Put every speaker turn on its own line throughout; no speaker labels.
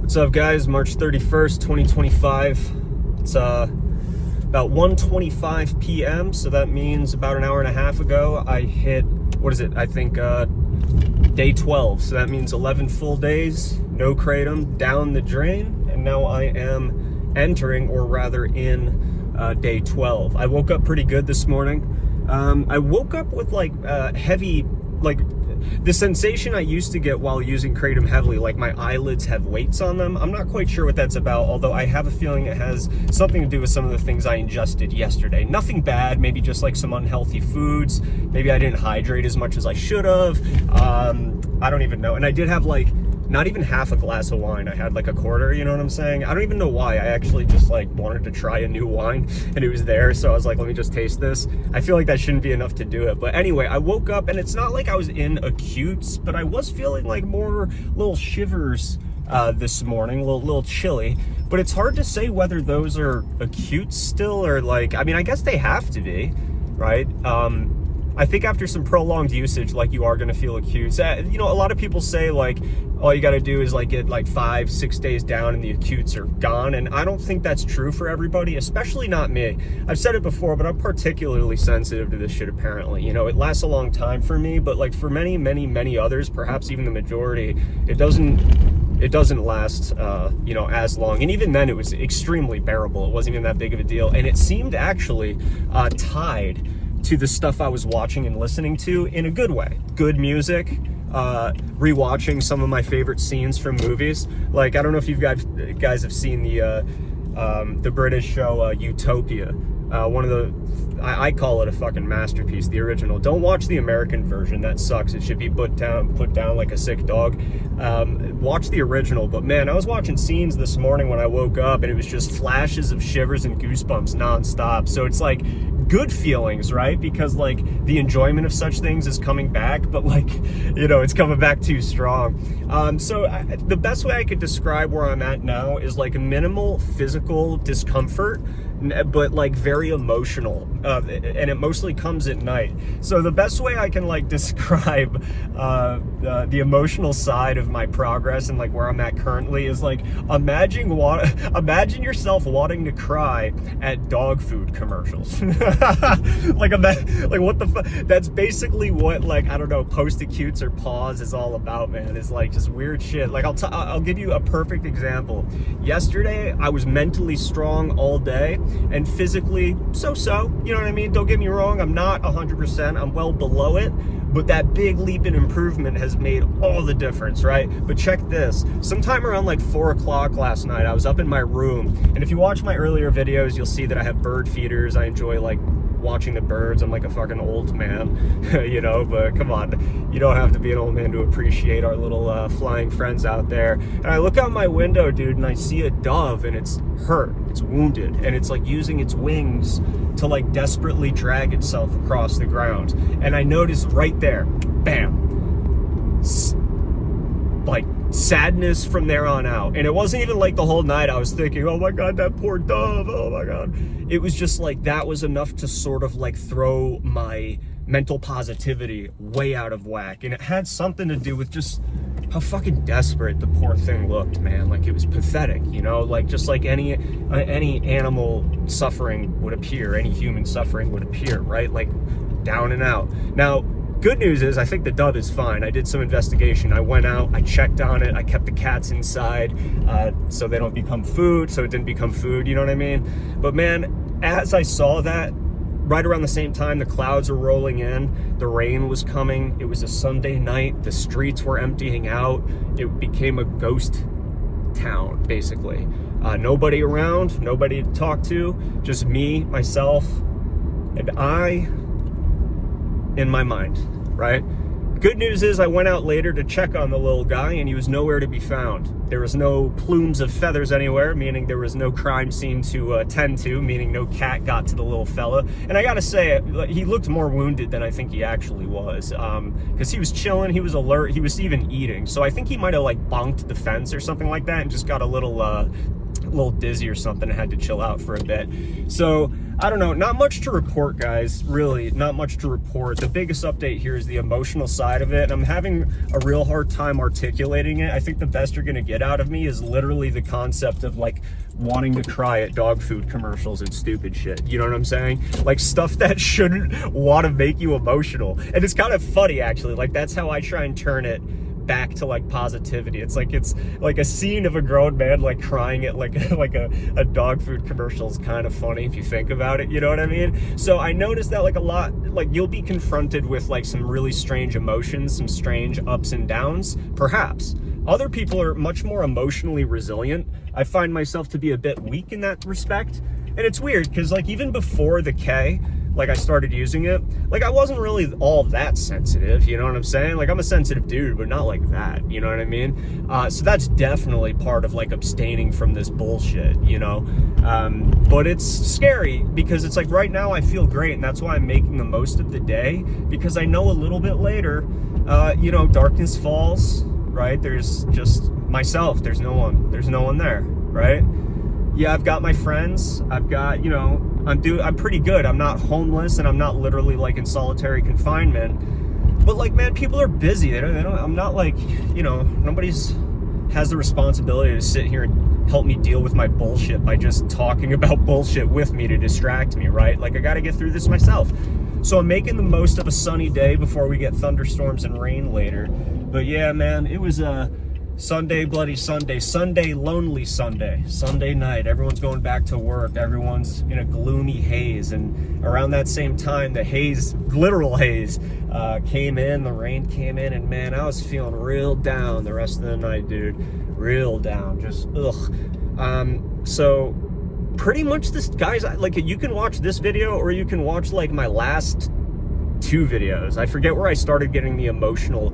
What's up, guys? March 31st, 2025. It's about 1:25 p.m., so that means about an hour and a half ago I hit, I think day 12. So that means 11 full days, no Kratom, down the drain, and now I am entering, or rather in, day 12. I woke up pretty good this morning. I woke up with heavy, the sensation I used to get while using Kratom heavily, like my eyelids have weights on them. I'm not quite sure what that's about, although I have a feeling it has something to do with some of the things I ingested yesterday. Nothing bad, maybe just like some unhealthy foods. Maybe I didn't hydrate as much as I should have. I don't even know. And I did have not even half a glass of wine. I had a quarter, you know what I'm saying? I don't even know why. I actually just wanted to try a new wine and it was there. So I was like, let me just taste this. I feel like that shouldn't be enough to do it. But anyway, I woke up and it's not like I was in acutes, but I was feeling more little shivers this morning, a little chilly. But it's hard to say whether those are acutes still or I guess they have to be, right? I think after some prolonged usage, you are going to feel acutes. A lot of people say all you got to do is get 5-6 days down and the acutes are gone. And I don't think that's true for everybody, especially not me. I've said it before, but I'm particularly sensitive to this shit apparently. It lasts a long time for me, but for many others, perhaps even the majority, it doesn't last, as long. And even then it was extremely bearable. It wasn't even that big of a deal. And it seemed actually tied to the stuff I was watching and listening to in a good way. Good music, rewatching some of my favorite scenes from movies. I don't know if you guys have seen the British show Utopia. I call it a fucking masterpiece, the original. Don't watch the American version, that sucks. It should be put down like a sick dog. Watch the original. But man, I was watching scenes this morning when I woke up and it was just flashes of shivers and goosebumps nonstop. So it's good feelings, right? Because the enjoyment of such things is coming back, but it's coming back too strong. The best way I could describe where I'm at now is minimal physical discomfort, but very emotional, and it mostly comes at night. So the best way I can describe the emotional side of my progress and where I'm at currently is imagine yourself wanting to cry at dog food commercials. What the fuck? That's basically what I don't know, post-acutes or pause is all about, man. It's just weird shit. I'll give you a perfect example. Yesterday I was mentally strong all day and physically so, you know what I mean? Don't get me wrong, I'm not 100%, I'm well below it, but that big leap in improvement has made all the difference, right? But check this, sometime around 4 o'clock last night, I was up in my room, and if you watch my earlier videos, you'll see that I have bird feeders. I enjoy watching the birds. I'm a fucking old man, but come on, you don't have to be an old man to appreciate our little flying friends out there. And I look out my window, dude, and I see a dove, and it's hurt, it's wounded, and it's using its wings to desperately drag itself across the ground. And I noticed right there, bam, sadness from there on out. And it wasn't even the whole night I was thinking, oh my god, that poor dove, oh my god. It was just that was enough to sort of throw my mental positivity way out of whack. And it had something to do with just how fucking desperate the poor thing looked, man. It was pathetic, just any animal suffering would appear, any human suffering would appear, right? Down and out. Now, good news is I think the dove is fine. I did some investigation. I went out, I checked on it, I kept the cats inside so they don't become food, so it didn't become food, you know what I mean? But man, as I saw that, right around the same time, the clouds were rolling in, the rain was coming, it was a Sunday night, the streets were emptying out, it became a ghost town, basically. Nobody around, nobody to talk to, just me, myself, and I in my mind, right? Good news is I went out later to check on the little guy and he was nowhere to be found. There was no plumes of feathers anywhere, meaning there was no crime scene to attend to, meaning no cat got to the little fella. And I gotta say, he looked more wounded than I think he actually was, because he was chilling, he was alert, he was even eating. So I think he might have bonked the fence or something like that and just got a little dizzy or something and had to chill out for a bit. So I don't know, not much to report, guys. Really, not much to report. The biggest update here is the emotional side of it, and I'm having a real hard time articulating it. I think the best you're gonna get out of me is literally the concept of like wanting to cry at dog food commercials and stupid shit. You know what I'm saying? Like stuff that shouldn't want to make you emotional. And it's kind of funny, actually. Like that's how I try and turn it back to like positivity. It's like a scene of a grown man like crying at like a dog food commercial is kind of funny if you think about it, you know what I mean? So I noticed that like a lot, like you'll be confronted with like some really strange emotions, some strange ups and downs, perhaps. Other people are much more emotionally resilient. I find myself to be a bit weak in that respect. And it's weird because like even before the K, like I started using it, like I wasn't really all that sensitive, you know what I'm saying? Like I'm a sensitive dude, but not like that, you know what I mean? So that's definitely part of like abstaining from this bullshit, you know? But it's scary because it's like right now I feel great, and that's why I'm making the most of the day, because I know a little bit later, you know, darkness falls, right? There's just myself, there's no one there, right? Yeah, I've got my friends, I've got, you know, I'm pretty good. I'm not homeless, and I'm not literally like in solitary confinement. But like, man, people are busy. I'm not like, you know, nobody's has the responsibility to sit here and help me deal with my bullshit by just talking about bullshit with me to distract me, right? Like I got to get through this myself. So I'm making the most of a sunny day before we get thunderstorms and rain later. But yeah, man, it was Sunday, bloody Sunday, lonely Sunday night. Everyone's going back to work. Everyone's in a gloomy haze. And around that same time, the haze, literal haze, came in, the rain came in, and man, I was feeling real down the rest of the night, dude. Real down, just ugh. So pretty much this, guys, like you can watch this video or you can watch like my last 2 videos. I forget where I started getting the emotional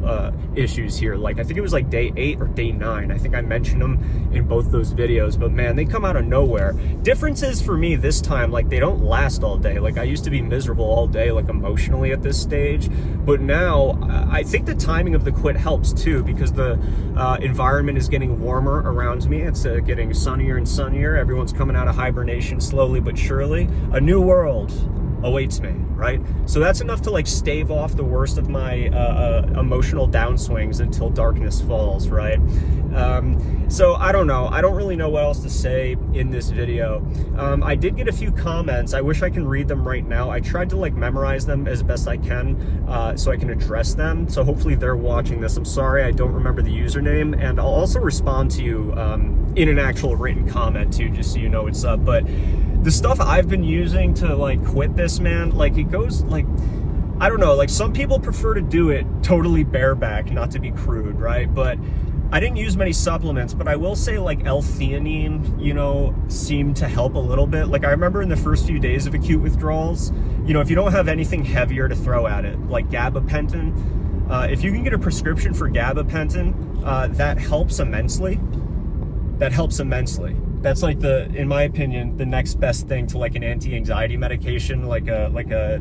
issues here. Like I think it was like day 8 or day 9. I think I mentioned them in both those videos, but man, they come out of nowhere. Differences for me this time, like they don't last all day. Like I used to be miserable all day, like emotionally at this stage, but now I think the timing of the quit helps too, because the environment is getting warmer around me. It's getting sunnier and sunnier. Everyone's coming out of hibernation slowly but surely. A new world awaits me, right? So that's enough to like stave off the worst of my emotional downswings until darkness falls, right? So I don't know. I don't really know what else to say in this video. I did get a few comments. I wish I can read them right now. I tried to like memorize them as best I can so I can address them. So hopefully they're watching this. I'm sorry, I don't remember the username, and I'll also respond to you in an actual written comment too, just so you know what's up. But the stuff I've been using to like quit this, man, like it goes like, I don't know, like some people prefer to do it totally bareback, not to be crude, right? But I didn't use many supplements, but I will say like L-theanine, you know, seemed to help a little bit. Like I remember in the first few days of acute withdrawals, you know, if you don't have anything heavier to throw at it, like gabapentin, if you can get a prescription for gabapentin, that helps immensely. That's like in my opinion, the next best thing to like an anti-anxiety medication, like a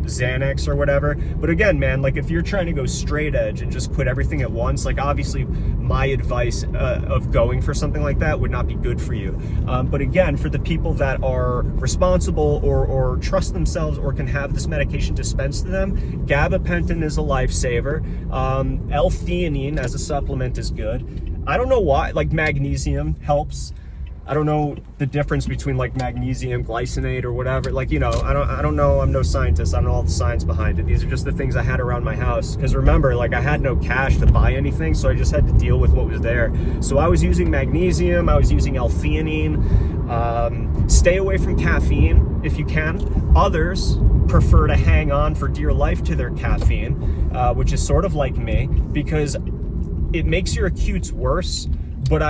Xanax or whatever. But again, man, like if you're trying to go straight edge and just quit everything at once, like obviously my advice of going for something like that would not be good for you. But again, for the people that are responsible or trust themselves or can have this medication dispensed to them, gabapentin is a lifesaver. L-theanine as a supplement is good. I don't know why, like magnesium helps. I don't know the difference between like magnesium glycinate or whatever. Like, you know, I don't know. I'm no scientist. I don't know all the science behind it. These are just the things I had around my house. Because remember, like I had no cash to buy anything, so I just had to deal with what was there. So I was using magnesium. I was using L-theanine. Stay away from caffeine if you can. Others prefer to hang on for dear life to their caffeine, which is sort of like me, because it makes your acutes worse. But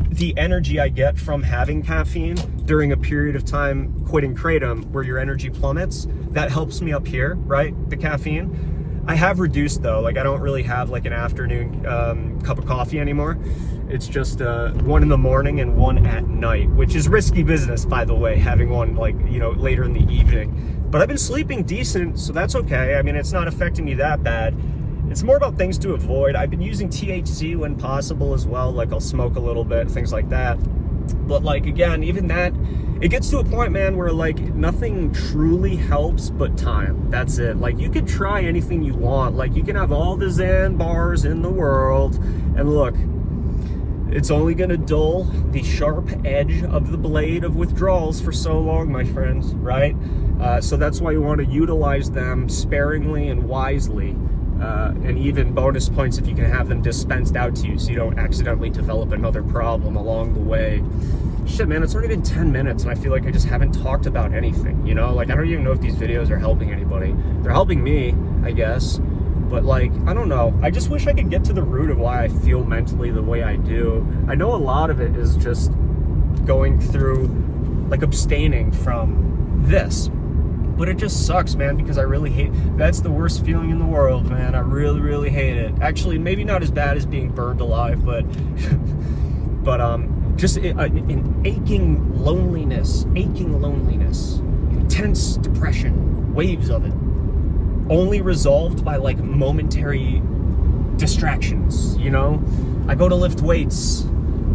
the energy I get from having caffeine during a period of time quitting Kratom where your energy plummets, that helps me up here, right? The caffeine. I have reduced though, like I don't really have like an afternoon cup of coffee anymore. It's just 1 in the morning and 1 at night, which is risky business, by the way, having one like, you know, later in the evening. But I've been sleeping decent, so that's okay. I mean, it's not affecting me that bad. It's more about things to avoid. I've been using THC when possible as well, like I'll smoke a little bit, things like that. But like, again, even that, it gets to a point, man, where like nothing truly helps but time. That's it. Like, you could try anything you want. Like, you can have all the Xan bars in the world, and look, it's only gonna dull the sharp edge of the blade of withdrawals for so long, my friends, right? So that's why you want to utilize them sparingly and wisely. And even bonus points if you can have them dispensed out to you so you don't accidentally develop another problem along the way. Shit, man, it's already been 10 minutes and I feel like I just haven't talked about anything, you know? Like, I don't even know if these videos are helping anybody. They're helping me, I guess. But like, I don't know. I just wish I could get to the root of why I feel mentally the way I do. I know a lot of it is just going through, like, abstaining from this. But it just sucks, man, because I really hate, that's the worst feeling in the world, man. I really, really hate it. Actually, maybe not as bad as being burned alive, but just an aching loneliness, intense depression, waves of it, only resolved by like momentary distractions, you know? I go to lift weights,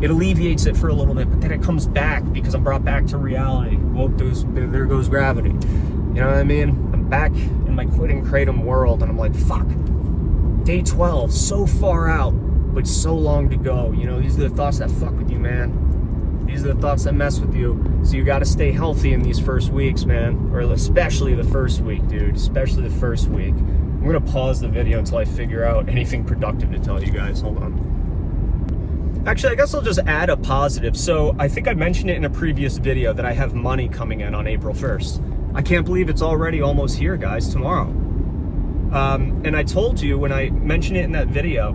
it alleviates it for a little bit, but then it comes back because I'm brought back to reality. Well, there goes gravity. You know what I mean? I'm back in my quitting Kratom world, and I'm like, fuck, day 12, so far out, but so long to go. You know, these are the thoughts that fuck with you, man. These are the thoughts that mess with you. So you got to stay healthy in these first weeks, man. Or especially the first week, dude. Especially the first week. I'm going to pause the video until I figure out anything productive to tell you guys. Hold on. Actually, I guess I'll just add a positive. So I think I mentioned it in a previous video that I have money coming in on April 1st. I can't believe it's already almost here, guys, tomorrow. And I told you when I mentioned it in that video,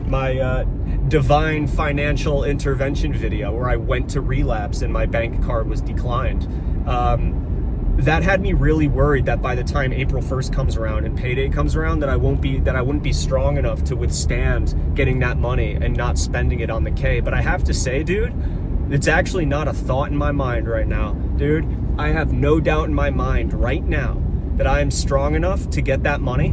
my divine financial intervention video where I went to relapse and my bank card was declined. That had me really worried that by the time April 1st comes around and payday comes around, that I wouldn't be strong enough to withstand getting that money and not spending it on the K. But I have to say, dude, it's actually not a thought in my mind right now. Dude, I have no doubt in my mind right now that I am strong enough to get that money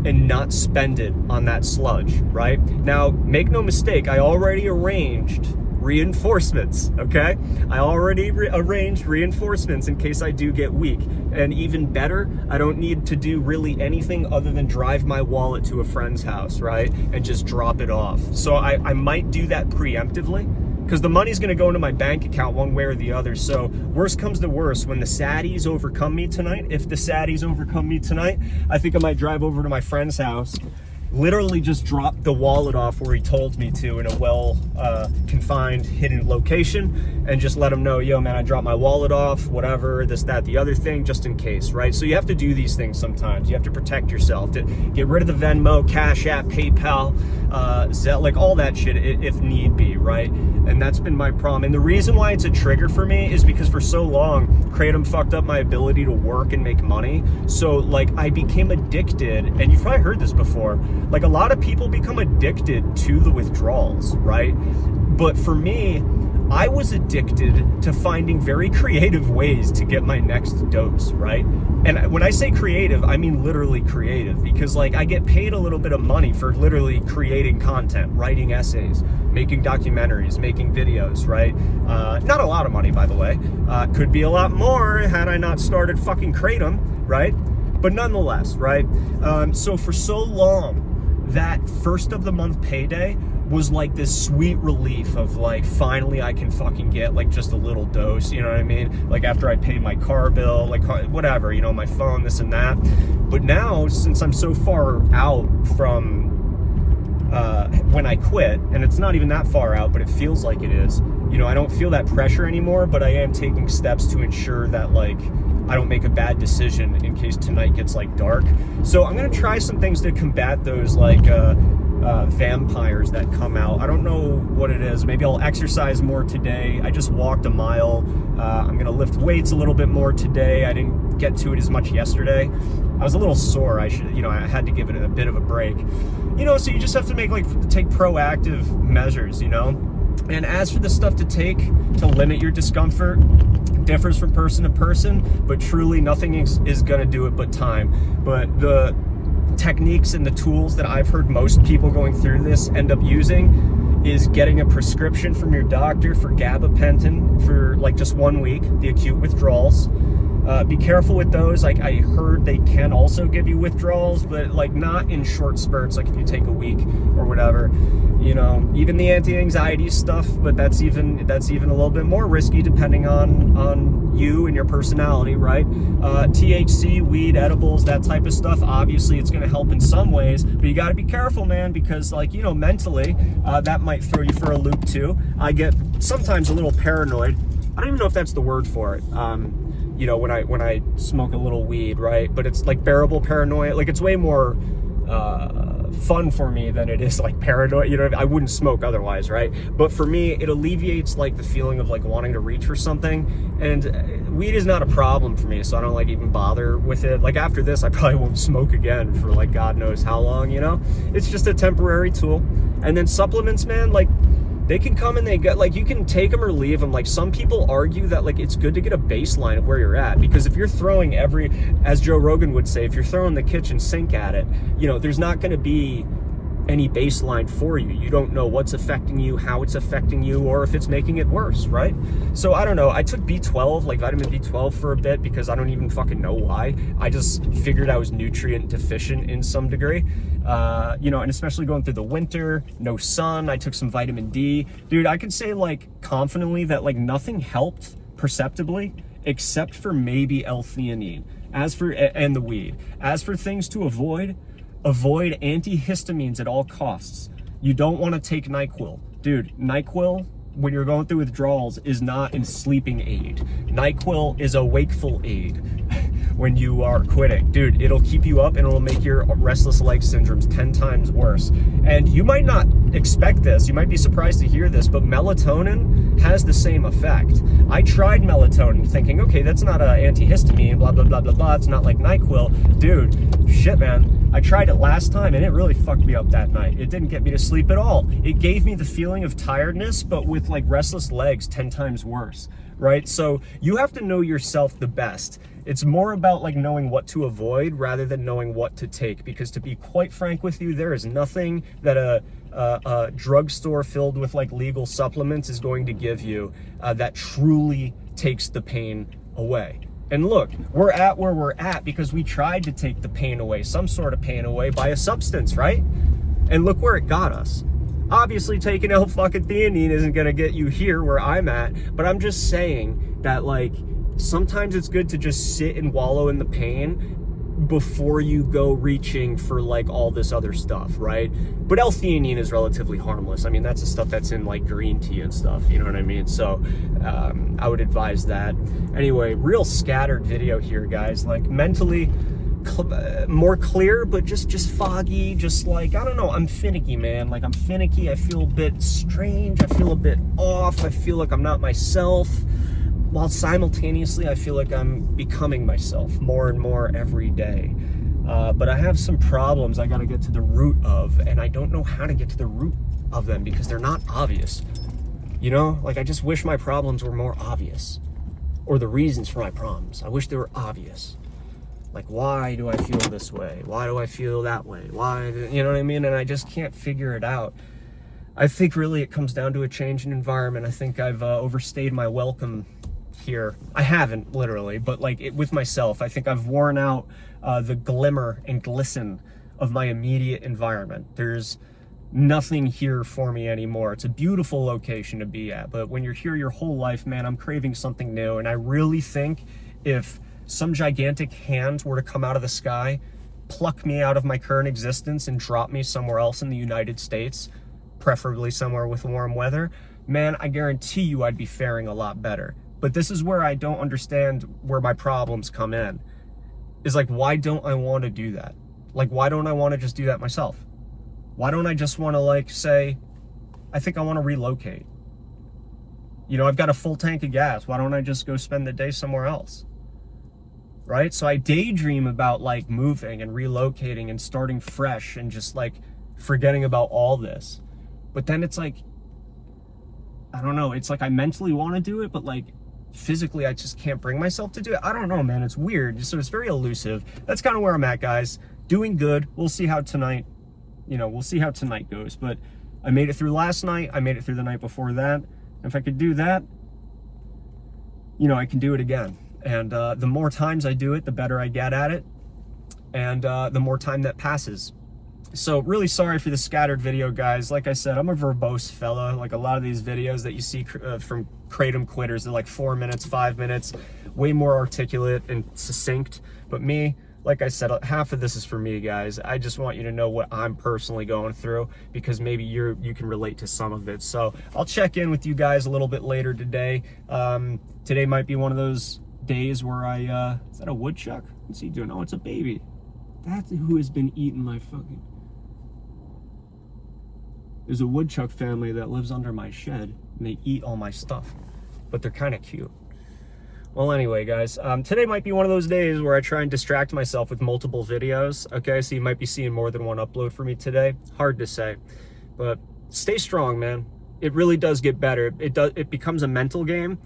and not spend it on that sludge, right? Now, make no mistake, I already arranged reinforcements, okay? I already arranged reinforcements in case I do get weak. And even better, I don't need to do really anything other than drive my wallet to a friend's house, right? And just drop it off. So I might do that preemptively, because the money's going to go into my bank account one way or the other. So worst comes to worst, when the saddies overcome me tonight, if the saddies overcome me tonight, I think I might drive over to my friend's house, literally just drop the wallet off where he told me to in a well confined hidden location, and just let him know, yo man, I dropped my wallet off, whatever, this, that, the other thing, just in case, right? So you have to do these things sometimes. You have to protect yourself, to get rid of the Venmo, Cash App, PayPal, Zelle, like all that shit if need be, right? And that's been my problem. And the reason why it's a trigger for me is because for so long, Kratom fucked up my ability to work and make money. So like I became addicted, and you've probably heard this before, like a lot of people become addicted to the withdrawals, right? But for me, I was addicted to finding very creative ways to get my next dose, right? And when I say creative, I mean literally creative, because like I get paid a little bit of money for literally creating content, writing essays, making documentaries, making videos, right? Not a lot of money, by the way. Could be a lot more had I not started fucking Kratom, right? But nonetheless, right? So for so long, that first of the month payday was like this sweet relief of like, finally I can fucking get like just a little dose, you know what I mean? Like after I paid my car bill, like whatever, you know, my phone, this and that. But now, since I'm so far out from when I quit, and it's not even that far out, but it feels like it is, you know, I don't feel that pressure anymore, but I am taking steps to ensure that like I don't make a bad decision in case tonight gets like dark. So I'm gonna try some things to combat those like vampires that come out. I don't know what it is. Maybe I'll exercise more today. I just walked a mile. I'm gonna lift weights a little bit more today. I didn't get to it as much yesterday. I was a little sore. I had to give it a bit of a break. You know, so you just have to take proactive measures, you know? And as for the stuff to take to limit your discomfort, differs from person to person, but truly nothing is gonna do it but time. But the techniques and the tools that I've heard most people going through this end up using is getting a prescription from your doctor for gabapentin for like just 1 week, the acute withdrawals. Be careful with those. Like, I heard they can also give you withdrawals, but like not in short spurts, like if you take a week or whatever. You know, even the anti-anxiety stuff, but that's even a little bit more risky depending on you and your personality, right? THC, weed, edibles, that type of stuff, obviously it's going to help in some ways, but you got to be careful, man, because like, you know, mentally, that might throw you for a loop too. I get sometimes a little paranoid. I don't even know if that's the word for it. You know, when I smoke a little weed, right? But it's like bearable paranoia. Like, it's way more fun for me than it is like paranoia. You know, I wouldn't smoke otherwise, right? But for me, it alleviates like the feeling of like wanting to reach for something. And weed is not a problem for me, so I don't like even bother with it. Like, after this, I probably won't smoke again for like God knows how long, you know? It's just a temporary tool. And then supplements, man, like, they can come and they get, like, you can take them or leave them. Like, some people argue that, like, it's good to get a baseline of where you're at, because if you're throwing as Joe Rogan would say, if you're throwing the kitchen sink at it, you know, there's not going to be any baseline for you. You don't know what's affecting you, how it's affecting you, or if it's making it worse, right? So I don't know. I took B12, like vitamin B12 for a bit, because I don't even fucking know why. I just figured I was nutrient deficient in some degree. You know, and especially going through the winter, no sun, I took some vitamin D. Dude, I could say like confidently that like nothing helped perceptibly except for maybe L-theanine, and the weed. As for things to avoid antihistamines at all costs. You don't want to take NyQuil. Dude, NyQuil, when you're going through withdrawals, is not a sleeping aid. NyQuil is a wakeful aid when you are quitting. Dude, it'll keep you up and it'll make your restless leg syndromes 10 times worse. And you might not expect this. You might be surprised to hear this, but melatonin has the same effect. I tried melatonin thinking, okay, that's not an antihistamine, blah, blah, blah, blah, blah. It's not like NyQuil. Dude, shit, man. I tried it last time and it really fucked me up that night. It didn't get me to sleep at all. It gave me the feeling of tiredness, but with like restless legs 10 times worse, right? So you have to know yourself the best. It's more about like knowing what to avoid rather than knowing what to take, because to be quite frank with you, there is nothing that a drugstore filled with like legal supplements is going to give you that truly takes the pain away. And look, we're at where we're at because we tried to take the pain away, some sort of pain away, by a substance, right? And look where it got us. Obviously, taking L-theanine isn't gonna get you here where I'm at, but I'm just saying that, like, sometimes it's good to just sit and wallow in the pain before you go reaching for like all this other stuff, right? But L-theanine is relatively harmless. I mean, that's the stuff that's in like green tea and stuff, you know what I mean? So I would advise that. Anyway, real scattered video here, guys. Like, mentally more clear, but just foggy, just like, I don't know, I'm finicky, man. Like, I'm finicky. I feel a bit strange. I feel a bit off. I feel like I'm not myself, while simultaneously I feel like I'm becoming myself more and more every day. But I have some problems I gotta get to the root of, and I don't know how to get to the root of them because they're not obvious. You know, like, I just wish my problems were more obvious, or the reasons for my problems. I wish they were obvious. Like, why do I feel this way? Why do I feel that way? Why, you know what I mean? And I just can't figure it out. I think really it comes down to a change in environment. I think I've overstayed my welcome here. I haven't, literally, but like with myself, I think I've worn out the glimmer and glisten of my immediate environment. There's nothing here for me anymore. It's a beautiful location to be at, but when you're here your whole life, man, I'm craving something new. And I really think if some gigantic hand were to come out of the sky, pluck me out of my current existence and drop me somewhere else in the United States, preferably somewhere with warm weather, man, I guarantee you I'd be faring a lot better. But this is where I don't understand where my problems come in. Is like, why don't I want to do that? Like, why don't I want to just do that myself? Why don't I just want to, like, say, I think I want to relocate? You know, I've got a full tank of gas. Why don't I just go spend the day somewhere else? Right? So I daydream about, like, moving and relocating and starting fresh and just, like, forgetting about all this. But then it's like, I don't know. It's like I mentally want to do it, but, like, physically I just can't bring myself to do it. I don't know, man. It's weird. So it's very elusive. That's kind of where I'm at, guys. Doing good. We'll see how tonight, we'll see how tonight goes. But I made it through last night. I made it through the night before that. And if I could do that, you know, I can do it again. And the more times I do it, the better I get at it. And the more time that passes. So really sorry for the scattered video, guys. Like I said, I'm a verbose fella. Like a lot of these videos that you see from Kratom quitters, they're like 4 minutes, 5 minutes, way more articulate and succinct. But me, like I said, half of this is for me, guys. I just want you to know what I'm personally going through, because maybe you can relate to some of it. So I'll check in with you guys a little bit later today. Today might be one of those days where is that a woodchuck? What's he doing? Oh, it's a baby. That's who has been eating my fucking... There's a woodchuck family that lives under my shed, and they eat all my stuff, but they're kind of cute. Well, anyway, guys, today might be one of those days where I try and distract myself with multiple videos, okay? So you might be seeing more than one upload for me today. Hard to say, but stay strong, man. It really does get better. It becomes a mental game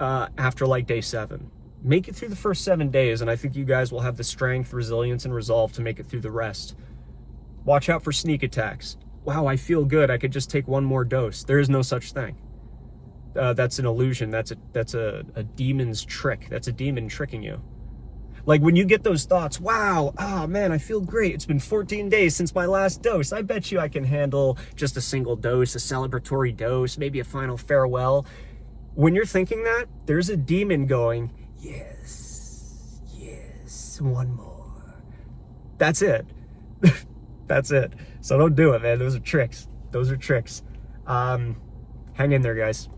after like day 7. Make it through the first 7 days, and I think you guys will have the strength, resilience, and resolve to make it through the rest. Watch out for sneak attacks. Wow, I feel good. I could just take one more dose. There is no such thing. That's an illusion. That's a demon's trick. That's a demon tricking you. Like when you get those thoughts, wow, oh man, I feel great. It's been 14 days since my last dose. I bet you I can handle just a single dose, a celebratory dose, maybe a final farewell. When you're thinking that, there's a demon going, yes, yes, one more. That's it. That's it. So don't do it, man. Those are tricks. Those are tricks. Hang in there, guys.